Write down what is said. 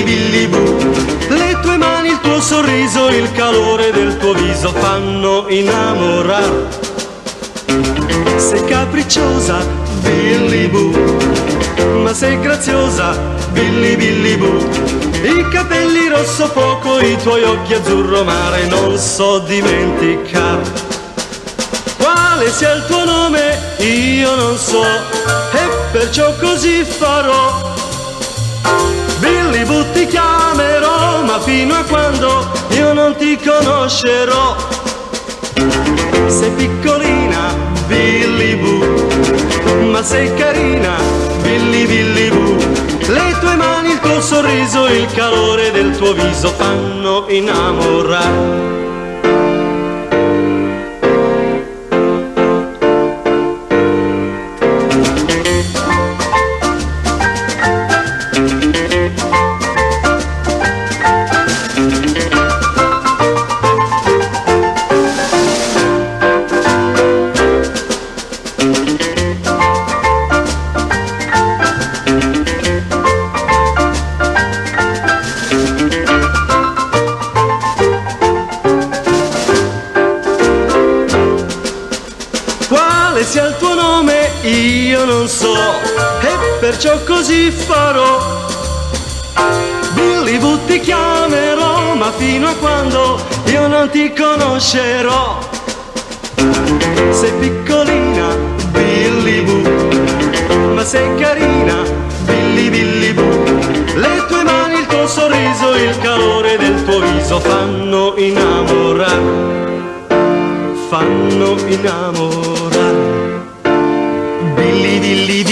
Billy Boo. Le tue mani, il tuo sorriso, il calore del tuo viso fanno innamorare. Sei capricciosa, Billy Boo, ma sei graziosa, Billy Boo. I capelli rosso fuoco, i tuoi occhi azzurro mare, non so dimenticare. Quale sia il tuo nome io non so, e perciò così farò. Billy Boo ti chiamerò, ma fino a quando io non ti conoscerò. Sei piccolina, Billy Boo, ma sei carina, Billy Boo. Le tue mani, il tuo sorriso, il calore del tuo viso fanno innamorare. Quale sia il tuo nome io non so, e perciò così farò. Billy Boo ti chiamerò, ma fino a quando io non ti conoscerò. Sei piccolina, Billy Boo, ma sei carina, Billy Boo. Le tue mani, il tuo sorriso, il calore del tuo viso fanno innamorare. Fanno innamorare. Billy